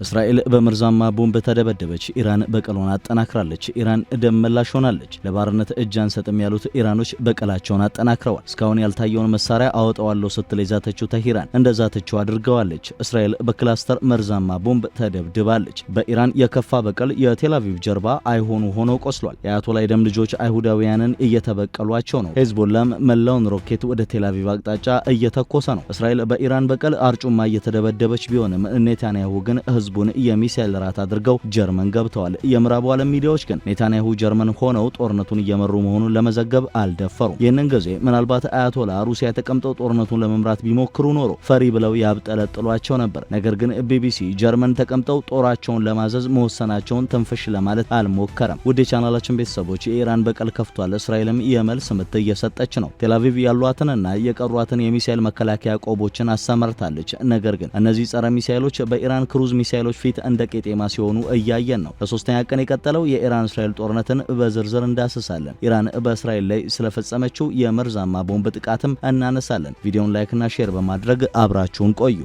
እስራኤል በመርዛማ ቦምብ ተደበደበች። ኢራን በቀሏን አጠናክራለች። ኢራን ደም መላሽ ሆናለች። ለባርነት እጅ አንሰጥም ያሉት ኢራኖች በቀላቸውን አጠናክረዋል። እስካሁን ያልታየውን መሳሪያ አወጣዋለሁ ስትል የዛተችው ተሂራን እንደዛተችው አድርገዋለች። እስራኤል በክላስተር መርዛማ ቦምብ ተደብድባለች። በኢራን የከፋ በቀል የቴል አቪቭ ጀርባ አይሆኑ ሆኖ ቆስሏል። የአያቶላ የደም ልጆች አይሁዳውያንን እየተበቀሏቸው ነው። ሄዝቦላም መላውን ሮኬት ወደ ቴል አቪቭ አቅጣጫ እየተኮሰ ነው። እስራኤል በኢራን በቀል አርጩማ እየተደበደበች ቢሆንም ኔታንያሁ ግን ህዝቡን የሚሳኤል ራት አድርገው ጀርመን ገብተዋል። የምዕራቡ ዓለም ሚዲያዎች ግን ኔታንያሁ ጀርመን ሆነው ጦርነቱን እየመሩ መሆኑን ለመዘገብ አልደፈሩም። ይህንን ጊዜ ምናልባት አያቶላ ሩሲያ ተቀምጠው ጦርነቱን ለመምራት ቢሞክሩ ኖሮ ፈሪ ብለው ያብጠለጥሏቸው ነበር። ነገር ግን ቢቢሲ ጀርመን ተቀምጠው ጦራቸውን ለማዘዝ መወሰናቸውን ትንፍሽ ለማለት አልሞከረም። ውድ የቻናላችን ቤተሰቦች የኢራን በቀል ከፍቷል። እስራኤልም የመልስ ምት እየሰጠች ነው። ቴል አቪቭ ያሏትንና የቀሯትን የሚሳኤል መከላከያ ቆቦችን አሰማርታለች። ነገር ግን እነዚህ ጸረ ሚሳኤሎች በኢራን ክሩዝ ሚሳኤሎች ፊት እንደ ቄጤማ ሲሆኑ እያየን ነው። ለሶስተኛ ቀን የቀጠለው የኢራን እስራኤል ጦርነትን በዝርዝር እንዳስሳለን። ኢራን በእስራኤል ላይ ስለፈጸመችው የመርዛማ ቦምብ ጥቃትም እናነሳለን። ቪዲዮውን ላይክና ሼር በማድረግ አብራችሁን ቆዩ።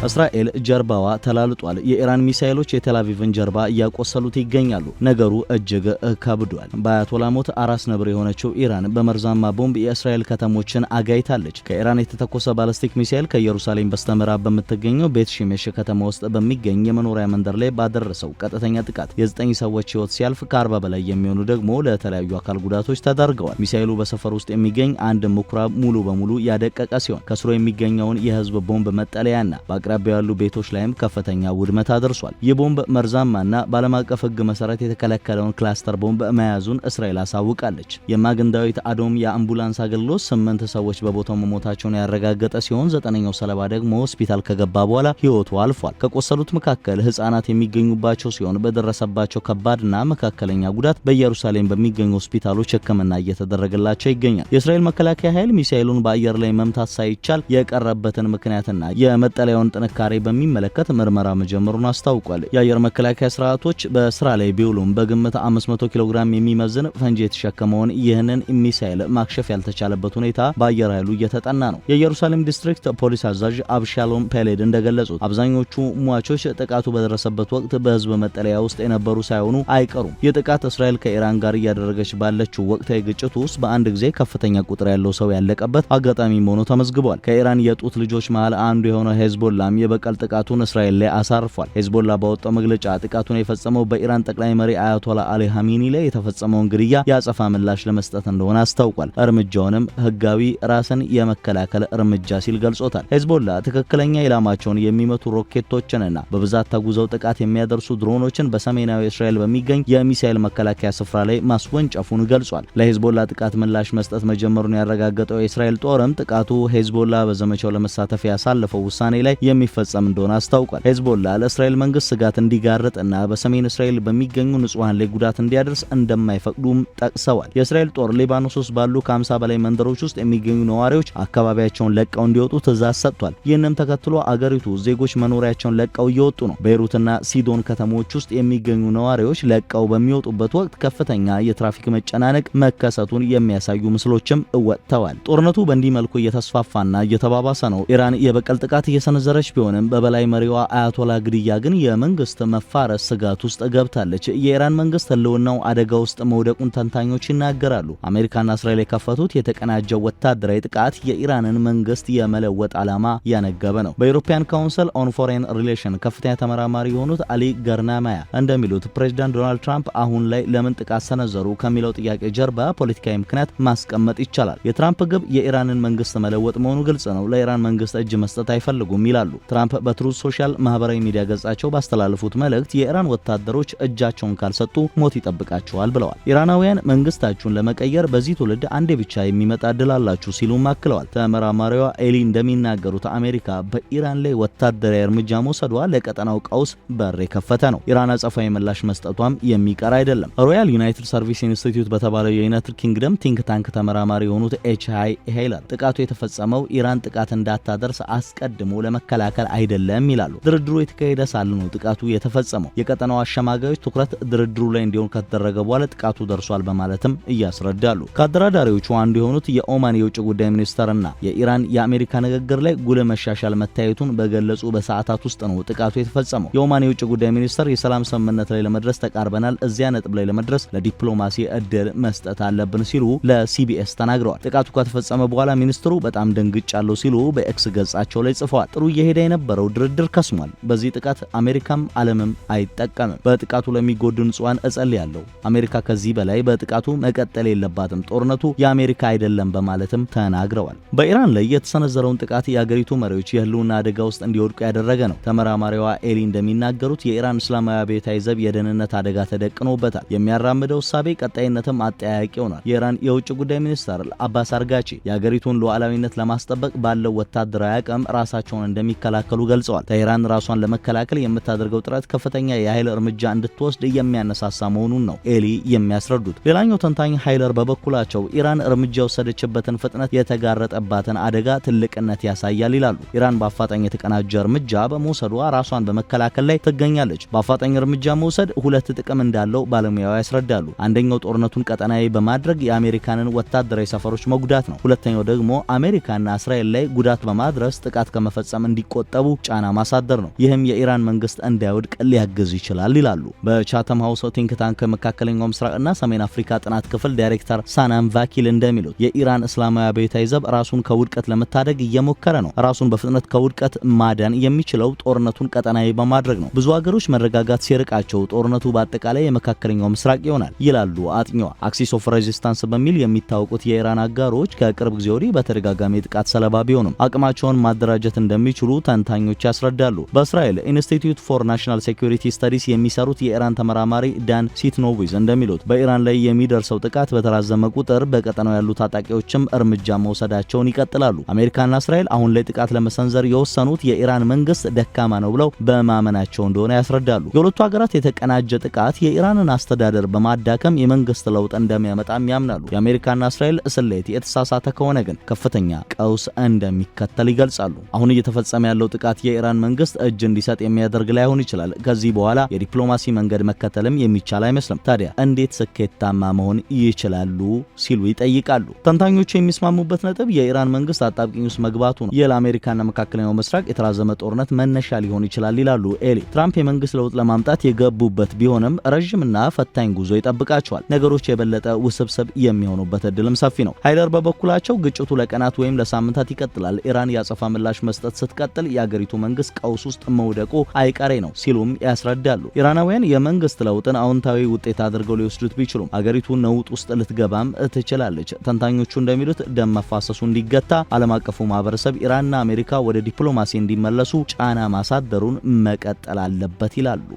እስራኤል ጀርባዋ ተላልጧል። የኢራን ሚሳኤሎች የቴል አቪቭን ጀርባ እያቆሰሉት ይገኛሉ። ነገሩ እጅግ ከብዷል። በአያቶላ ሞት አራስ ነብር የሆነችው ኢራን በመርዛማ ቦምብ የእስራኤል ከተሞችን አጋይታለች። ከኢራን የተተኮሰ ባላስቲክ ሚሳኤል ከኢየሩሳሌም በስተምዕራብ በምትገኘው ቤት ሺሜሽ ከተማ ውስጥ በሚገኝ የመኖሪያ መንደር ላይ ባደረሰው ቀጥተኛ ጥቃት የ9 ሰዎች ሕይወት ሲያልፍ ከ40 በላይ የሚሆኑ ደግሞ ለተለያዩ አካል ጉዳቶች ተዳርገዋል። ሚሳኤሉ በሰፈር ውስጥ የሚገኝ አንድ ምኩራብ ሙሉ በሙሉ ያደቀቀ ሲሆን ከስሩ የሚገኘውን የህዝብ ቦምብ መጠለያና አቅራቢያ ያሉ ቤቶች ላይም ከፍተኛ ውድመት አድርሷል። ይህ ቦምብ መርዛማና በዓለም አቀፍ ሕግ መሰረት የተከለከለውን ክላስተር ቦምብ መያዙን እስራኤል አሳውቃለች። የማግን ዳዊት አዶም የአምቡላንስ አገልግሎት 8 ሰዎች በቦታው መሞታቸውን ያረጋገጠ ሲሆን 9ኛው ሰለባ ደግሞ ሆስፒታል ከገባ በኋላ ህይወቱ አልፏል። ከቆሰሉት መካከል ህጻናት የሚገኙባቸው ሲሆን በደረሰባቸው ከባድና መካከለኛ ጉዳት በኢየሩሳሌም በሚገኙ ሆስፒታሎች ሕክምና እየተደረገላቸው ይገኛል። የእስራኤል መከላከያ ኃይል ሚሳኤሉን በአየር ላይ መምታት ሳይቻል የቀረበትን ምክንያትና የመጠለያውን ጥንካሬ በሚመለከት ምርመራ መጀመሩን አስታውቋል። የአየር መከላከያ ስርዓቶች በስራ ላይ ቢውሉም በግምት 500 ኪሎ ግራም የሚመዝን ፈንጂ የተሸከመውን ይህንን ሚሳኤል ማክሸፍ ያልተቻለበት ሁኔታ በአየር ኃይሉ እየተጠና ነው። የኢየሩሳሌም ዲስትሪክት ፖሊስ አዛዥ አብሻሎም ፔሌድ እንደገለጹት አብዛኞቹ ሟቾች ጥቃቱ በደረሰበት ወቅት በህዝብ መጠለያ ውስጥ የነበሩ ሳይሆኑ አይቀሩም። ይህ ጥቃት እስራኤል ከኢራን ጋር እያደረገች ባለችው ወቅታዊ ግጭት ውስጥ በአንድ ጊዜ ከፍተኛ ቁጥር ያለው ሰው ያለቀበት አጋጣሚ መሆኑ ተመዝግቧል። ከኢራን የጡት ልጆች መሃል አንዱ የሆነው ሄዝቦላ የበቀል ጥቃቱን እስራኤል ላይ አሳርፏል። ሄዝቦላ ባወጣው መግለጫ ጥቃቱን የፈጸመው በኢራን ጠቅላይ መሪ አያቶላ አሊ ኻሜኒ ላይ የተፈጸመውን ግድያ ያጸፋ ምላሽ ለመስጠት እንደሆነ አስታውቋል። እርምጃውንም ህጋዊ ራስን የመከላከል እርምጃ ሲል ገልጾታል። ሄዝቦላ ትክክለኛ ኢላማቸውን የሚመቱ ሮኬቶችንና በብዛት ተጉዘው ጥቃት የሚያደርሱ ድሮኖችን በሰሜናዊ እስራኤል በሚገኝ የሚሳኤል መከላከያ ስፍራ ላይ ማስወንጨፉን ገልጿል። ለሄዝቦላ ጥቃት ምላሽ መስጠት መጀመሩን ያረጋገጠው የእስራኤል ጦርም ጥቃቱ ሄዝቦላ በዘመቻው ለመሳተፍ ያሳለፈው ውሳኔ ላይ የሚፈጸም እንደሆነ አስታውቋል። ሄዝቦላ ለእስራኤል መንግስት ስጋት እንዲጋርጥና በሰሜን እስራኤል በሚገኙ ንጹሃን ላይ ጉዳት እንዲያደርስ እንደማይፈቅዱም ጠቅሰዋል። የእስራኤል ጦር ሊባኖስ ውስጥ ባሉ ከ50 በላይ መንደሮች ውስጥ የሚገኙ ነዋሪዎች አካባቢያቸውን ለቀው እንዲወጡ ትዕዛዝ ሰጥቷል። ይህንም ተከትሎ አገሪቱ ዜጎች መኖሪያቸውን ለቀው እየወጡ ነው። ቤይሩትና ሲዶን ከተሞች ውስጥ የሚገኙ ነዋሪዎች ለቀው በሚወጡበት ወቅት ከፍተኛ የትራፊክ መጨናነቅ መከሰቱን የሚያሳዩ ምስሎችም ወጥተዋል። ጦርነቱ በእንዲህ መልኩ እየተስፋፋና እየተባባሰ ነው። ኢራን የበቀል ጥቃት እየሰነዘረች ቢሆንም በበላይ መሪዋ አያቶላ ግድያ ግን የመንግስት መፋረስ ስጋት ውስጥ ገብታለች። የኢራን መንግስት ህልውናው አደጋ ውስጥ መውደቁን ተንታኞች ይናገራሉ። አሜሪካና እስራኤል የከፈቱት የተቀናጀው ወታደራዊ ጥቃት የኢራንን መንግስት የመለወጥ ዓላማ ያነገበ ነው። በዩሮፒያን ካውንስል ኦን ፎሬን ሪሌሽን ከፍተኛ ተመራማሪ የሆኑት አሊ ገርናማያ እንደሚሉት ፕሬዚዳንት ዶናልድ ትራምፕ አሁን ላይ ለምን ጥቃት ሰነዘሩ ከሚለው ጥያቄ ጀርባ ፖለቲካዊ ምክንያት ማስቀመጥ ይቻላል። የትራምፕ ግብ የኢራንን መንግስት መለወጥ መሆኑ ግልጽ ነው። ለኢራን መንግስት እጅ መስጠት አይፈልጉም ይላሉ። ትራምፕ በትሩዝ ሶሻል ማህበራዊ ሚዲያ ገጻቸው ባስተላለፉት መልእክት የኢራን ወታደሮች እጃቸውን ካልሰጡ ሞት ይጠብቃቸዋል ብለዋል። ኢራናውያን መንግስታችሁን ለመቀየር በዚህ ትውልድ አንዴ ብቻ የሚመጣ ድል አላችሁ ሲሉም አክለዋል። ተመራማሪዋ ኤሊ እንደሚናገሩት አሜሪካ በኢራን ላይ ወታደራዊ እርምጃ መውሰዷ ለቀጠናው ቀውስ በር የከፈተ ነው። ኢራን አጸፋዊ ምላሽ መስጠቷም የሚቀር አይደለም። ሮያል ዩናይትድ ሰርቪስ ኢንስቲትዩት በተባለው የዩናይትድ ኪንግደም ቲንክ ታንክ ተመራማሪ የሆኑት ኤች ሃይ ሄይለር ጥቃቱ የተፈጸመው ኢራን ጥቃት እንዳታደርስ አስቀድሞ ለመከላከል ለመከላከል አይደለም ይላሉ። ድርድሩ የተካሄደ ሳለ ነው ጥቃቱ የተፈጸመው። የቀጠናው አሸማጋዮች ትኩረት ድርድሩ ላይ እንዲሆን ከተደረገ በኋላ ጥቃቱ ደርሷል በማለትም እያስረዳሉ። ከአደራዳሪዎቹ አንዱ የሆኑት የኦማን የውጭ ጉዳይ ሚኒስተርና የኢራን የአሜሪካ ንግግር ላይ ጉልህ መሻሻል መታየቱን በገለጹ በሰዓታት ውስጥ ነው ጥቃቱ የተፈጸመው። የኦማን የውጭ ጉዳይ ሚኒስተር የሰላም ስምምነት ላይ ለመድረስ ተቃርበናል፣ እዚያ ነጥብ ላይ ለመድረስ ለዲፕሎማሲ እድል መስጠት አለብን ሲሉ ለሲቢኤስ ተናግረዋል። ጥቃቱ ከተፈጸመ በኋላ ሚኒስትሩ በጣም ደንግጫለሁ ሲሉ በኤክስ ገጻቸው ላይ ጽፈዋል። ጥሩ እየሄደ የነበረው ድርድር ከስሟል። በዚህ ጥቃት አሜሪካም ዓለምም አይጠቀምም። በጥቃቱ ለሚጎዱ ንጹሃን እጸልያለሁ። አሜሪካ ከዚህ በላይ በጥቃቱ መቀጠል የለባትም። ጦርነቱ የአሜሪካ አይደለም በማለትም ተናግረዋል። በኢራን ላይ የተሰነዘረውን ጥቃት የአገሪቱ መሪዎች የህልውና አደጋ ውስጥ እንዲወድቁ ያደረገ ነው። ተመራማሪዋ ኤሊ እንደሚናገሩት የኢራን እስላማዊ አብዮታዊ ዘብ የደህንነት አደጋ ተደቅኖበታል። የሚያራምደው እሳቤ ቀጣይነትም አጠያያቂ ሆኗል። የኢራን የውጭ ጉዳይ ሚኒስትር አባስ አርጋቺ የአገሪቱን ሉዓላዊነት ለማስጠበቅ ባለው ወታደራዊ አቅም ራሳቸውን እንደሚከላከሉ ገልጸዋል። teህራን ራሷን ለመከላከል የምታደርገው ጥረት ከፍተኛ የኃይል እርምጃ እንድትወስድ የሚያነሳሳ መሆኑን ነው ኤሊ የሚያስረዱት። ሌላኛው ተንታኝ ሃይለር በበኩላቸው ኢራን እርምጃ የወሰደችበትን ፍጥነት የተጋረጠባትን አደጋ ትልቅነት ያሳያል ይላሉ። ኢራን በአፋጣኝ የተቀናጀ እርምጃ በመውሰዷ ራሷን በመከላከል ላይ ትገኛለች። በአፋጣኝ እርምጃ መውሰድ ሁለት ጥቅም እንዳለው ባለሙያው ያስረዳሉ። አንደኛው ጦርነቱን ቀጠናዊ በማድረግ የአሜሪካንን ወታደራዊ ሰፈሮች መጉዳት ነው። ሁለተኛው ደግሞ አሜሪካና እስራኤል ላይ ጉዳት በማድረስ ጥቃት ከመፈጸም እንዲቆጠቡ ጫና ማሳደር ነው። ይህም የኢራን መንግስት እንዳይወድቅ ሊያግዝ ይችላል ይላሉ። በቻተም ሃውስ ቲንክ ታንክ መካከለኛው ምስራቅና ሰሜን አፍሪካ ጥናት ክፍል ዳይሬክተር ሳናም ቫኪል እንደሚሉት የኢራን እስላማዊ አብዮታዊ ዘብ ራሱን ከውድቀት ለመታደግ እየሞከረ ነው። ራሱን በፍጥነት ከውድቀት ማዳን የሚችለው ጦርነቱን ቀጠናዊ በማድረግ ነው። ብዙ ሀገሮች መረጋጋት ሲርቃቸው ጦርነቱ በአጠቃላይ የመካከለኛው ምስራቅ ይሆናል ይላሉ አጥኚዋ። አክሲስ ኦፍ ሬዚስታንስ በሚል የሚታወቁት የኢራን አጋሮች ከቅርብ ጊዜ ወዲህ በተደጋጋሚ ጥቃት ሰለባ ቢሆኑም አቅማቸውን ማደራጀት እንደሚችሉ ተንታኞች ያስረዳሉ። በእስራኤል ኢንስቲትዩት ፎር ናሽናል ሴኩሪቲ ስተዲስ የሚሰሩት የኢራን ተመራማሪ ዳን ሲትኖቪዝ እንደሚሉት በኢራን ላይ የሚደርሰው ጥቃት በተራዘመ ቁጥር በቀጠናው ያሉ ታጣቂዎችም እርምጃ መውሰዳቸውን ይቀጥላሉ። አሜሪካና እስራኤል አሁን ላይ ጥቃት ለመሰንዘር የወሰኑት የኢራን መንግስት ደካማ ነው ብለው በማመናቸው እንደሆነ ያስረዳሉ። የሁለቱ ሀገራት የተቀናጀ ጥቃት የኢራንን አስተዳደር በማዳከም የመንግስት ለውጥ እንደሚያመጣም ያምናሉ። የአሜሪካና እስራኤል ስሌት የተሳሳተ ከሆነ ግን ከፍተኛ ቀውስ እንደሚከተል ይገልጻሉ። አሁን እየተፈጸመ ያለው ጥቃት የኢራን መንግስት እጅ እንዲሰጥ የሚያደርግ ላይሆን ይችላል። ከዚህ በኋላ የዲፕሎማሲ መንገድ መከተልም የሚቻል አይመስልም። ታዲያ እንዴት ስኬታማ መሆን ይችላሉ ሲሉ ይጠይቃሉ። ተንታኞቹ የሚስማሙበት ነጥብ የኢራን መንግስት አጣብቂኝ ውስጥ መግባቱ ነው። ለአሜሪካና መካከለኛው ምስራቅ የተራዘመ ጦርነት መነሻ ሊሆን ይችላል ይላሉ ኤሊ። ትራምፕ የመንግስት ለውጥ ለማምጣት የገቡበት ቢሆንም ረጅምና ፈታኝ ጉዞ ይጠብቃቸዋል። ነገሮች የበለጠ ውስብስብ የሚሆኑበት እድልም ሰፊ ነው። ሃይለር በበኩላቸው ግጭቱ ለቀናት ወይም ለሳምንታት ይቀጥላል። ኢራን ያጸፋ ምላሽ መስጠት ስትቀጥል የአገሪቱ መንግስት ቀውስ ውስጥ መውደቁ አይቀሬ ነው ሲሉም ያስረዳሉ። ኢራናውያን የመንግስት ለውጥን አዎንታዊ ውጤት አድርገው ሊወስዱት ቢችሉም አገሪቱ ነውጥ ውስጥ ልትገባም ትችላለች። ተንታኞቹ እንደሚሉት ደም መፋሰሱ እንዲገታ ዓለም አቀፉ ማህበረሰብ ኢራንና አሜሪካ ወደ ዲፕሎማሲ እንዲመለሱ ጫና ማሳደሩን መቀጠል አለበት ይላሉ።